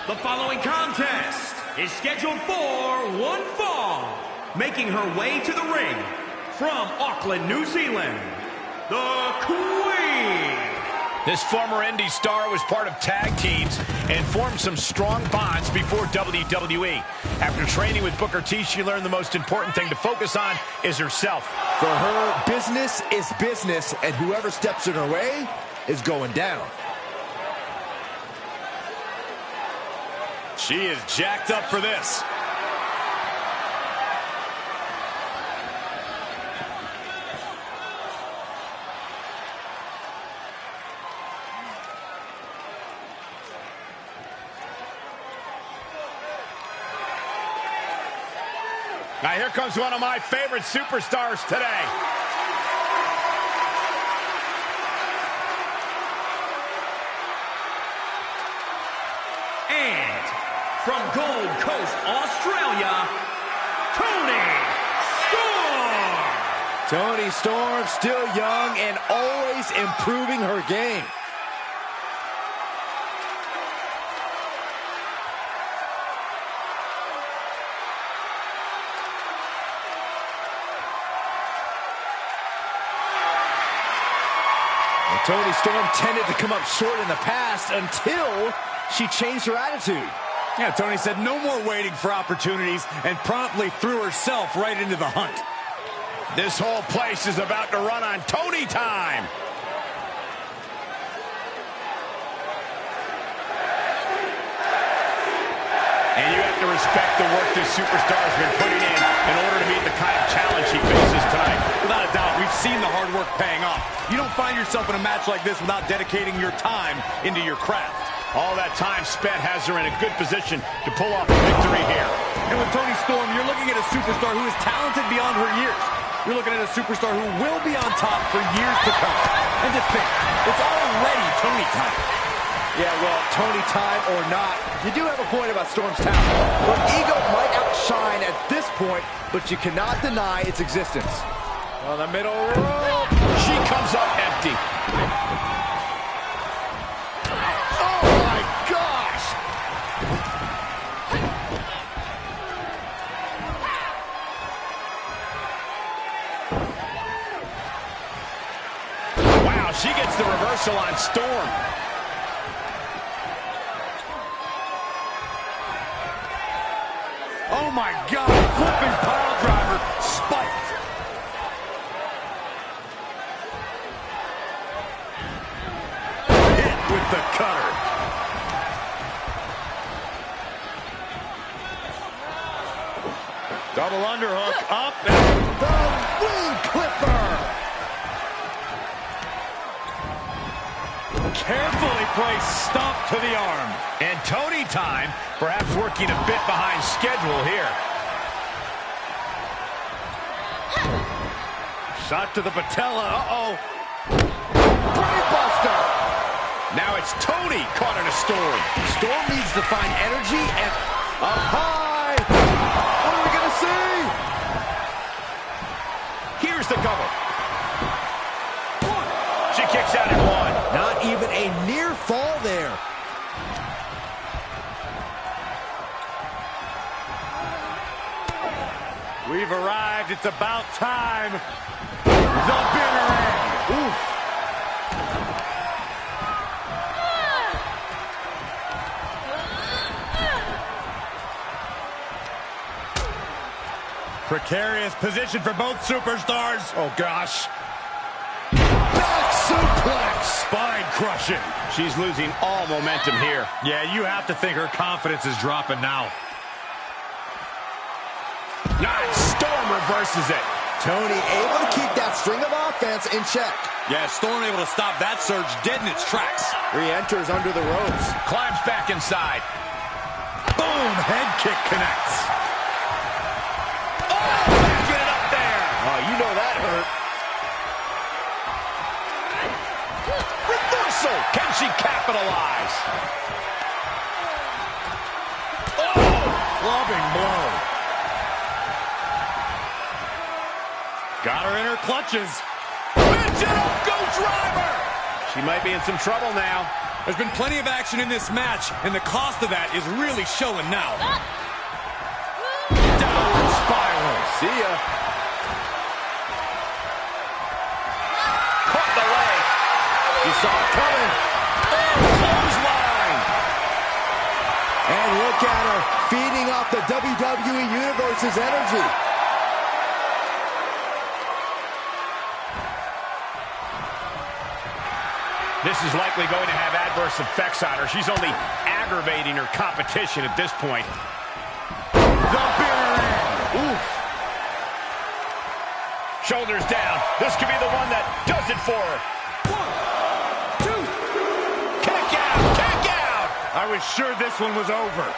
The following contest is scheduled for one fall. Making her way to the ring from Auckland, New Zealand, the Queen. This former indie star was part of tag teams and formed some strong bonds before WWE. After training with Booker T, she learned the most important thing to focus on is herself. For her, business is business, and whoever steps in her way is going down. She is jacked up for this. Now here comes one of my favorite superstars today. And from Gold Coast, Australia, Toni Storm. Toni Storm, still young and always improving her game. Toni Storm tended to come up short in the past until she changed her attitude. Yeah, Toni said no more waiting for opportunities and promptly threw herself right into the hunt. This whole place is about to run on Toni time. And you have to respect the work this superstar has been putting in order to meet the kind of challenge she faces tonight. Without a doubt, we've seen the hard work paying off. You don't find yourself in a match like this without dedicating your time into your craft. All that time spent has her in a good position to pull off a victory here. And with Toni Storm, you're looking at a superstar who is talented beyond her years. You're looking at a superstar who will be on top for years to come. And to think, it's already Toni time. Yeah, well, Toni time or not, you do have a point about Storm's talent. Her ego might outshine at this point, but you cannot deny its existence. On the middle rope. She comes up empty. Oh, my gosh! Wow, she gets the reversal on Storm. Oh my God, flipping pile driver, spiked. Hit with the cutter. Double underhook, up and The wing clipper! carefully placed stomp to the arm. And Toni time, perhaps working a bit behind schedule here. Shot to the patella, uh-oh. Brainbuster! Now it's Toni caught in a storm. Storm needs to find energy and up high! What are we gonna see? Here's the cover. She kicks out at one. Not even a near fall there. We've arrived. It's about time. The bitter end. Oof. Precarious position for both superstars. Oh, gosh. Back suplex! Spine crushing. She's losing all momentum here. Yeah, you have to think her confidence is dropping now. Nice. Storm reverses it. Toni able to keep that string of offense in check. Yeah, Storm able to stop that surge dead in its tracks. Re-enters under the ropes. Climbs back inside. Boom! Head kick connects. Get it up there. Oh, you know that hurt. Reversal. Can she capitalize? Oh! Clubbing blow. Got her in her clutches. Pitch it up, go driver! She might be in some trouble now. There's been plenty of action in this match, and the cost of that is really showing now. Downward spiral. See ya. Caught the leg. You saw it coming. Clothesline. And look at her, feeding off the WWE Universe's energy. This is likely going to have adverse effects on her. She's only aggravating her competition at this point. The beer end. Oof. Shoulders down. This could be the one that does it for her. 1, 2. Kick out! Kick out! I was sure this one was over.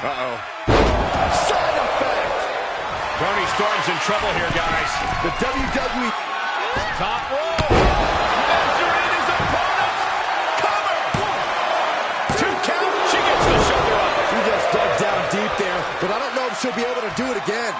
Uh-oh. Side effect. Toni Storm's in trouble here, guys. The WWE. Top rope. Measuring his opponent. Cover. 1, 2 count. She gets the shoulder up. She just dug down deep there, but I don't know if she'll be able to do it again.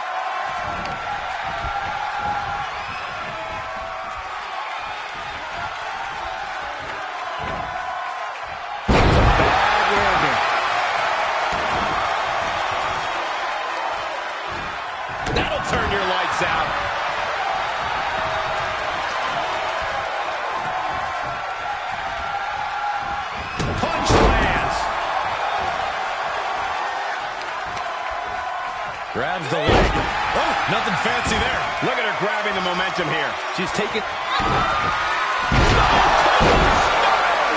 That'll turn your lights out. Punch lands. Grabs the leg. Oh, nothing fancy there. Look at her grabbing the momentum here. She's taking.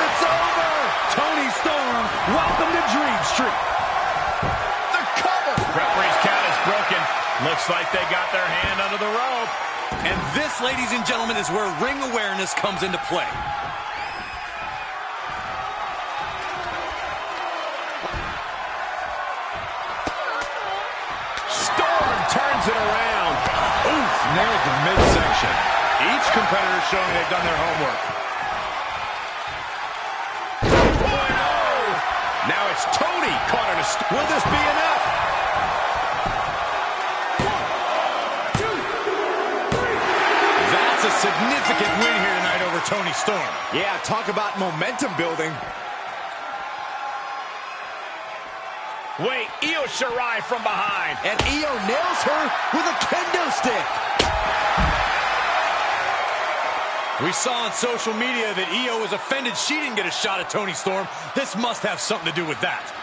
It's over. Toni Storm, welcome to Dream Street. The cover. Referee's count is broken. Looks like they got their hand under the rope. And this, ladies and gentlemen, is where ring awareness comes into play. Storm turns it around. Oof, nails the midsection. Each competitor showing they've done their homework. 2.0. Now it's Toni caught in a... Will this be enough? 1, 2, 3. That's a significant win here tonight over Toni Storm. Yeah, talk about momentum building. Wait, Io Shirai from behind. And Io nails her with a kendo stick. We saw on social media that Io was offended she didn't get a shot at Toni Storm. This must have something to do with that.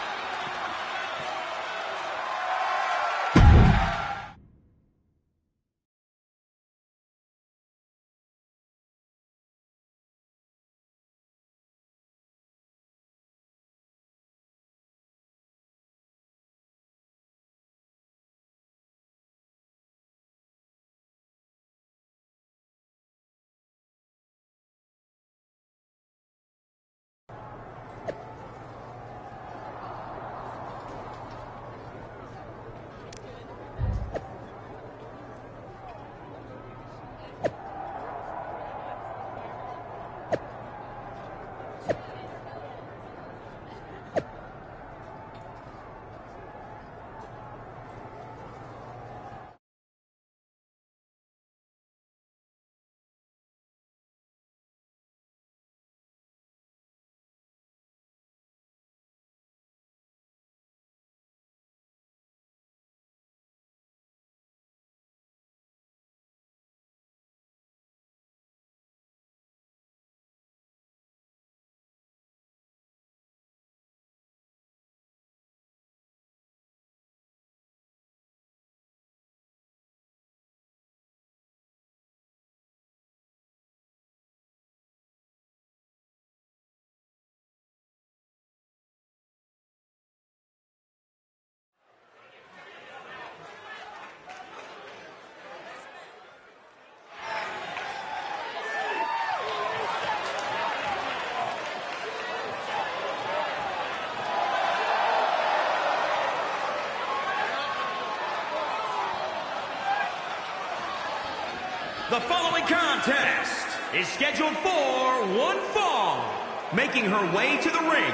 The following contest is scheduled for one fall. Making her way to the ring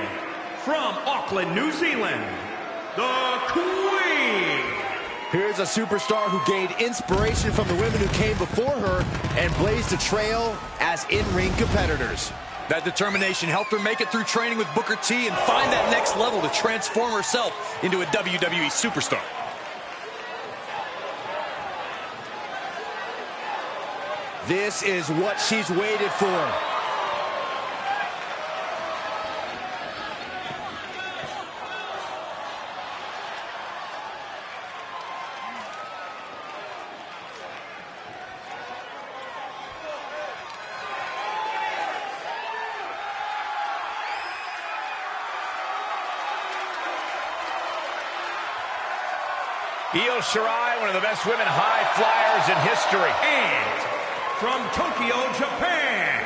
from Auckland, New Zealand, the Queen. Here's a superstar who gained inspiration from the women who came before her and blazed a trail as in-ring competitors. That determination helped her make it through training with Booker T and find that next level to transform herself into a WWE superstar. This is what she's waited for. Io Shirai, one of the best women high flyers in history. And from Tokyo, Japan,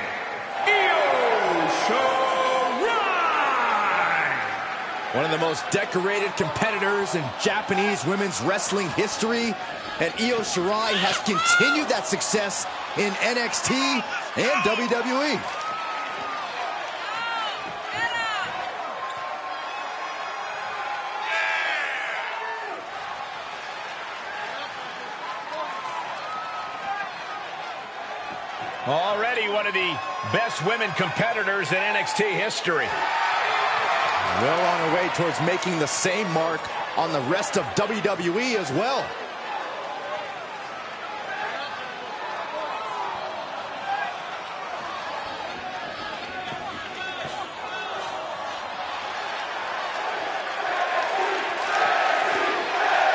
Io Shirai! One of the most decorated competitors in Japanese women's wrestling history. And Io Shirai has continued that success in NXT and WWE. Already one of the best women competitors in NXT history. Well on her way towards making the same mark on the rest of WWE as well.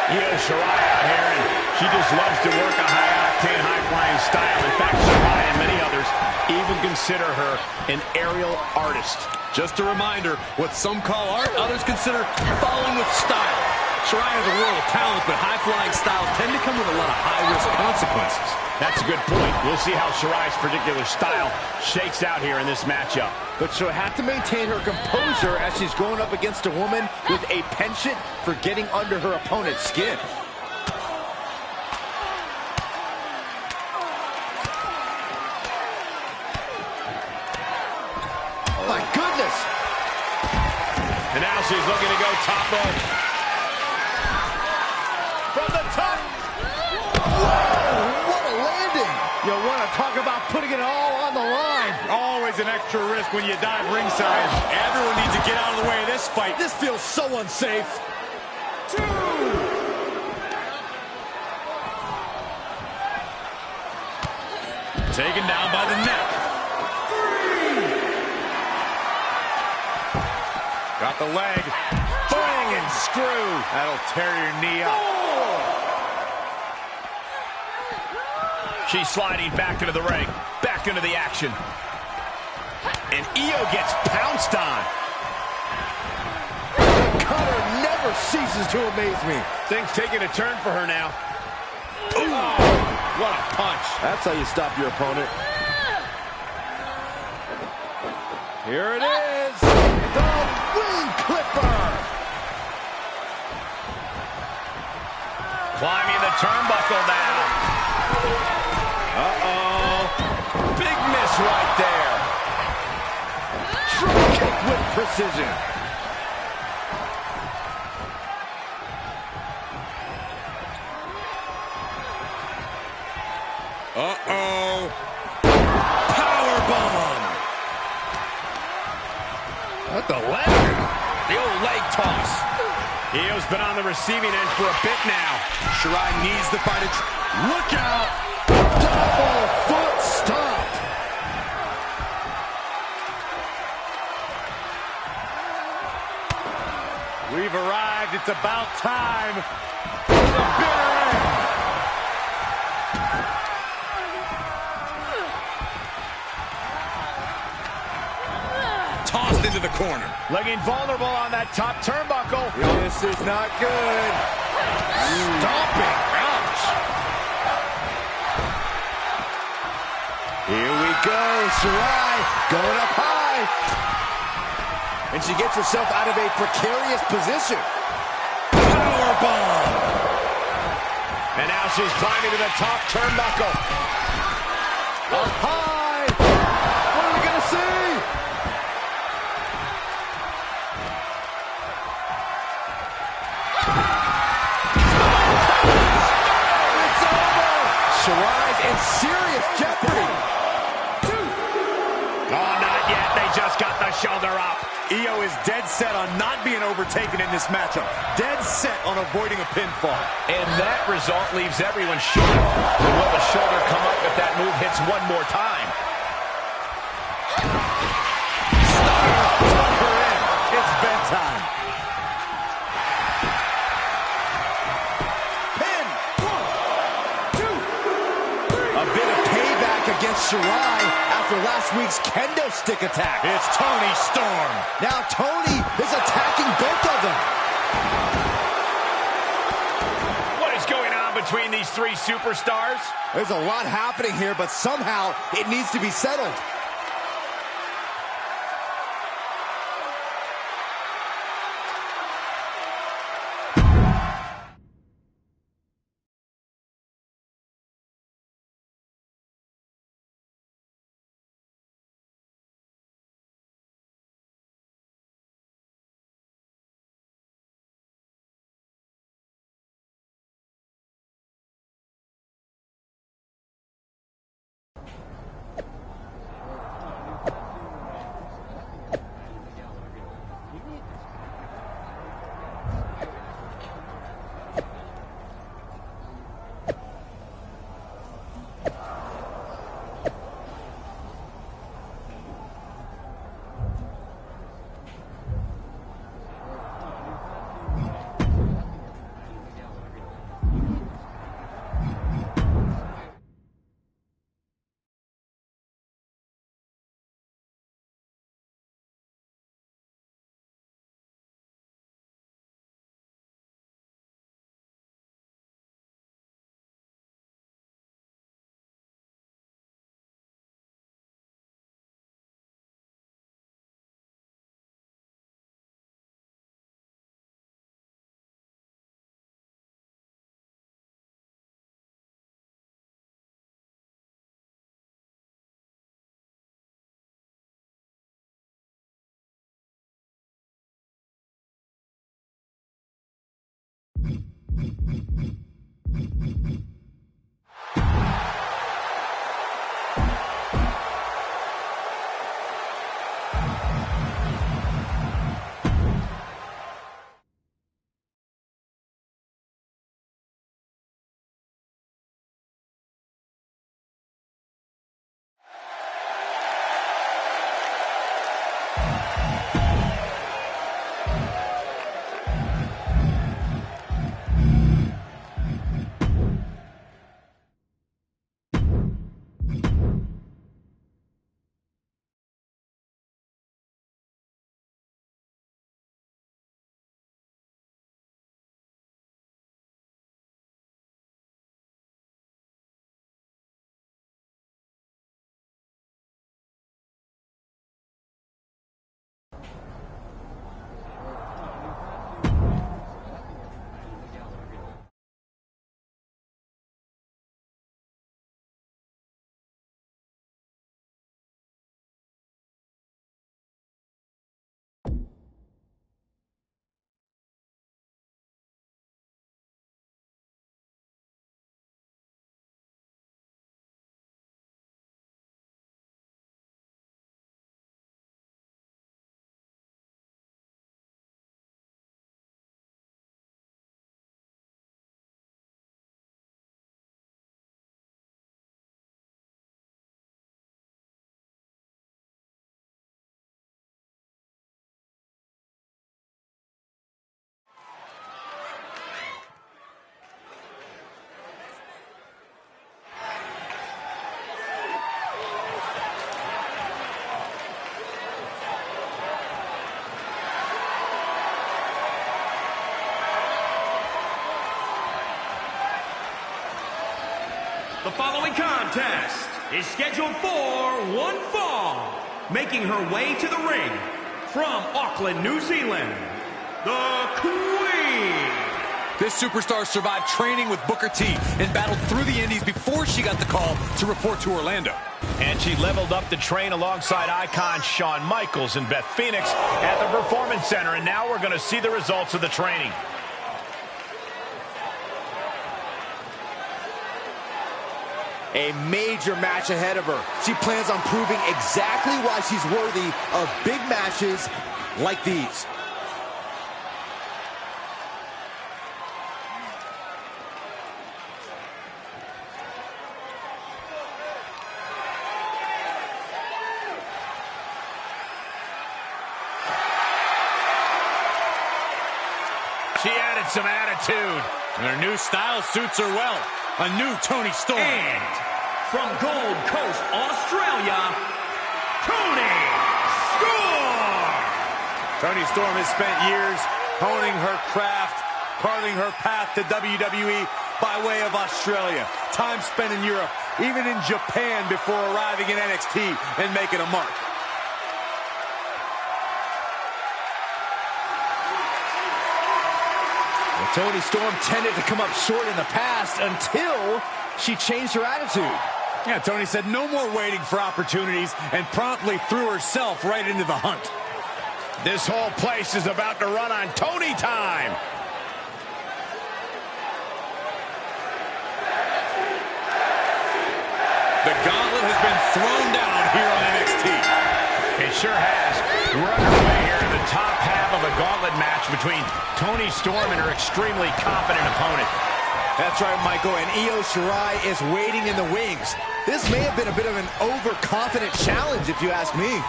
Io Shirai out here, and she just loves to work a high-octane, high-flying style. In fact, Shirai and many others even consider her an aerial artist. Just a reminder, what some call art, others consider following with style. Shirai has a world of talent, but high-flying styles tend to come with a lot of high-risk consequences. That's a good point. We'll see how Shirai's particular style shakes out here in this matchup. But she'll have to maintain her composure as she's going up against a woman with a penchant for getting under her opponent's skin. Oh my goodness! And now she's looking to go top rope. From the top. Whoa! What a landing! You want to talk about putting it all on the line. Always an extra risk when you dive ringside. Everyone needs to get out of the way of this fight. This feels so unsafe. 2. Taken down by the neck. 3. Got the leg. Bang and screw. That'll tear your knee up. 4. She's sliding back into the ring, back into the action. And Io gets pounced on. The cutter never ceases to amaze me. Things taking a turn for her now. Ooh, what a punch. That's how you stop your opponent. Here it is. The wing clipper. Climbing the turnbuckle now. Uh-oh. Big miss right there. Drop kick with precision. Uh-oh. Powerbomb. What the leg? The old leg toss. Io's been on the receiving end for a bit now. Shirai needs the fight. Look out. Double foot stomp. We've arrived. It's about time for the bitter end. Tossed into the corner. Looking vulnerable on that top turnbuckle. This is not good. Stomping. Ouch. Here we go. Shirai going up high. And she gets herself out of a precarious position. Powerbomb. And now she's climbing to the top turnbuckle. Up high. What are we going to see? Shirai's in serious jeopardy. Oh, not yet. They just got the shoulder up. Io is dead set on not being overtaken in this matchup. Dead set on avoiding a pinfall. And that result leaves everyone shook. Will the shoulder come up if that move hits one more time? Stunner took her in. It's bedtime. Pin. 1, 2, 3. A bit of payback against Shirai after last week's kendo stick attack. It's Toni Storm. Now Toni is attacking both of them. What is going on between these three superstars? There's a lot happening here, but somehow it needs to be settled. The following contest is scheduled for one fall. Making her way to the ring from Auckland, New Zealand, the Queen. This superstar survived training with Booker T and battled through the Indies before she got the call to report to Orlando. And she leveled up to train alongside icons Shawn Michaels and Beth Phoenix at the Performance Center. And now we're going to see the results of the training. A major match ahead of her. She plans on proving exactly why she's worthy of big matches like these. She added some attitude. And her new style suits her well. A new Toni Storm. And from Gold Coast, Australia, Toni Storm! Toni Storm has spent years honing her craft, carving her path to WWE by way of Australia. Time spent in Europe, even in Japan before arriving in NXT and making a mark. Toni Storm tended to come up short in the past until she changed her attitude. Yeah, Toni said no more waiting for opportunities and promptly threw herself right into the hunt. This whole place is about to run on Toni time. The gauntlet has been thrown down here on NXT. It sure has. We're underway here in the top half of a gauntlet match between Toni Storm and her extremely confident opponent. That's right, Michael, and Shirai is waiting in the wings. This may have been a bit of an overconfident challenge, if you ask me.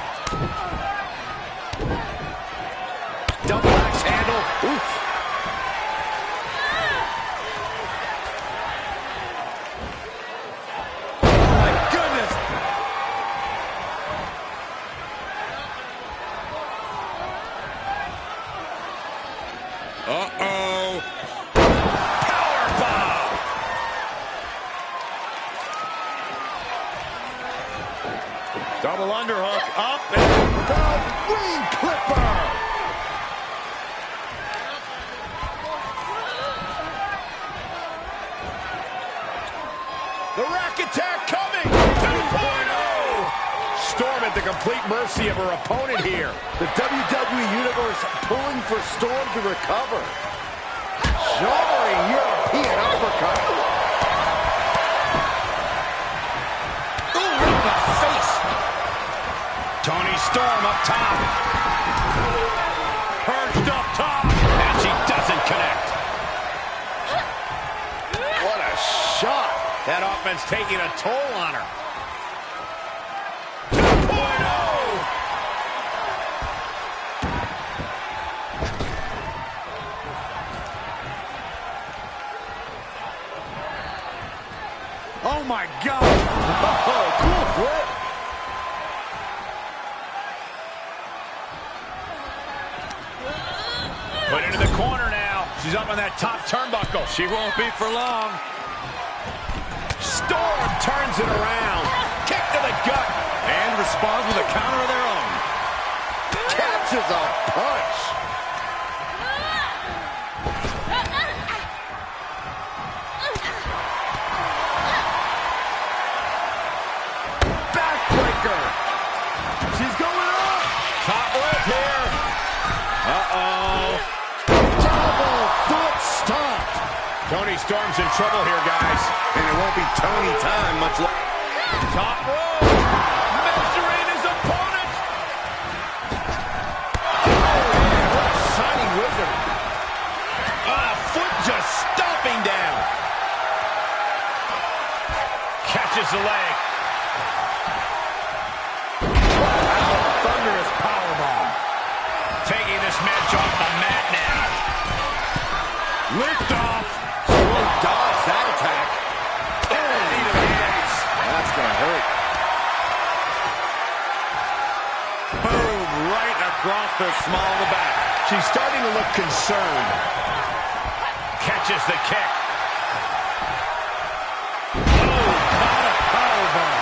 Double axe handle. Oof. Oh, my goodness. Uh-oh. Powerbomb! Double underhook, up and the wing clipper. The rack attack coming! 2.0! Storm at the complete mercy of her opponent here. The WWE Universe pulling for Storm to recover. Jarring European uppercut. Ooh, right in the face! Toni Storm up top. Perched up top. And she doesn't connect. What a shot. That offense taking a toll on her. 2.0! Oh my God! Oh, cool flip! Put into the corner now. She's up on that top turnbuckle. She won't be for long. Storm turns it around. Kick to the gut. And responds with a counter of their own. Catches a punch. Backbreaker. She's going up. Top rope here. Uh-oh. Double foot stomp. Toni Storm's in trouble here, guys. And it won't be Toni time much longer. Top rope. Measuring his opponent. Oh, man, what a shining wizard. Foot just stomping down. Catches the leg. Thunderous powerbomb. Taking this match off the mat now. Lift off. She won't dodge that attack. Knee to the face. That's going to hurt. Boom, right across the small of the back. She's starting to look concerned. Catches the kick. Not a powerbomb.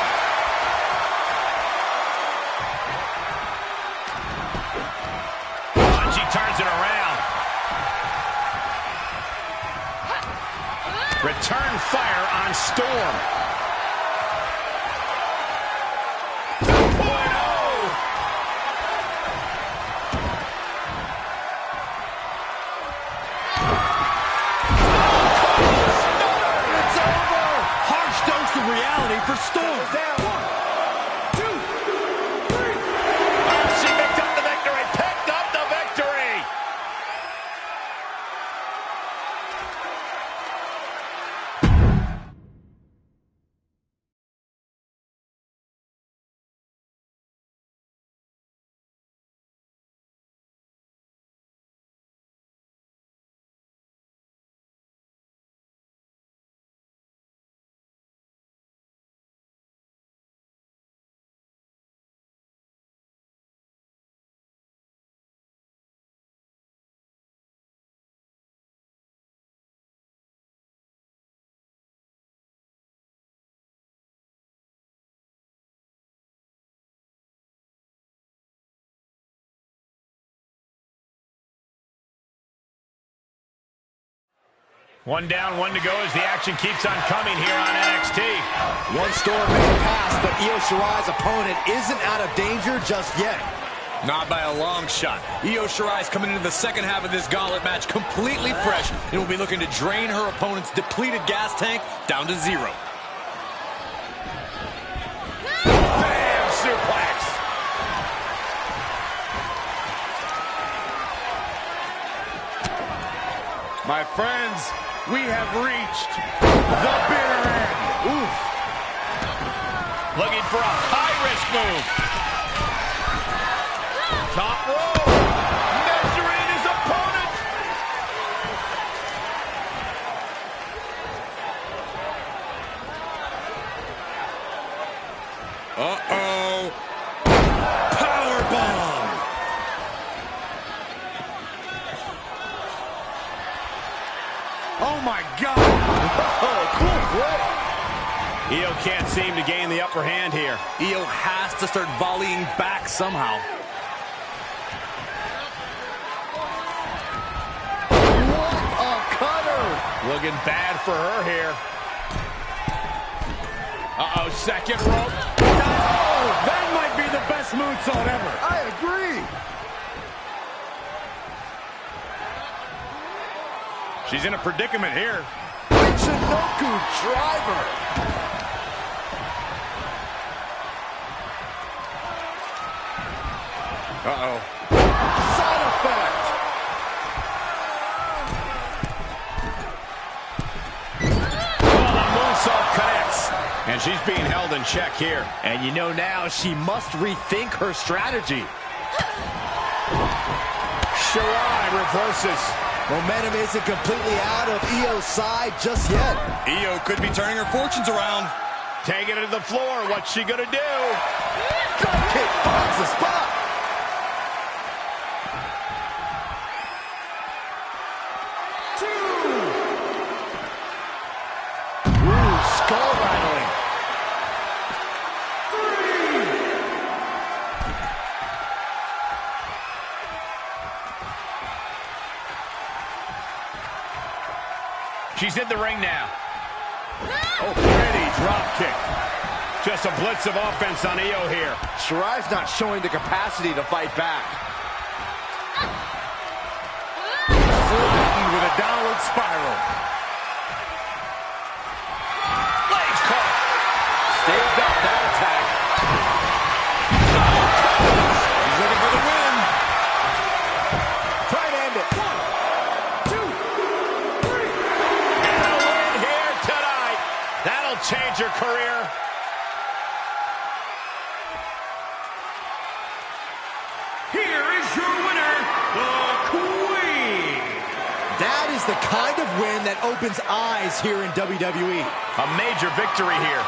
And she turns it around. Return fire on Storm. 2.0. dose of reality for Storm. Down. 1, 2, 3. She picked up the victory. Picked up the victory. One down, one to go as the action keeps on coming here on NXT. One Storm may pass, but Io Shirai's opponent isn't out of danger just yet. Not by a long shot. Io Shirai's coming into the second half of this gauntlet match completely fresh and will be looking to drain her opponent's depleted gas tank down to 0. Bam! Suplex. My friends, we have reached the bitter end. Oof. Looking for a high-risk move. Top rope. Measuring his opponent. Uh-oh. Powerbomb. Oh, my God. Oh, cool play. Io can't seem to gain the upper hand here. Io has to start volleying back somehow. What a cutter. Looking bad for her here. Uh-oh, second rope. Oh, that might be the best moonsault ever. I agree. She's in a predicament here. Michinoku driver. Uh-oh. Side effect. Well, the moonsault connects. And she's being held in check here. And you know now she must rethink her strategy. Shirai reverses. Momentum isn't completely out of Io's side just yet. Io could be turning her fortunes around. Taking it to the floor. What's she gonna do? Drop kick finds the spot. Ooh, skull rattling. 3. She's in the ring now. Oh, pretty drop kick. Just a blitz of offense on Io here. Shirai's not showing the capacity to fight back. Flattened with a downward spiral. Legs caught. Staved up that attack. He's looking for the win. Try to end it. 1, 2, 3. And a win here tonight. That'll change her career. Here is your winner, the Queen. That is the kind of win that opens eyes here in WWE. A major victory here.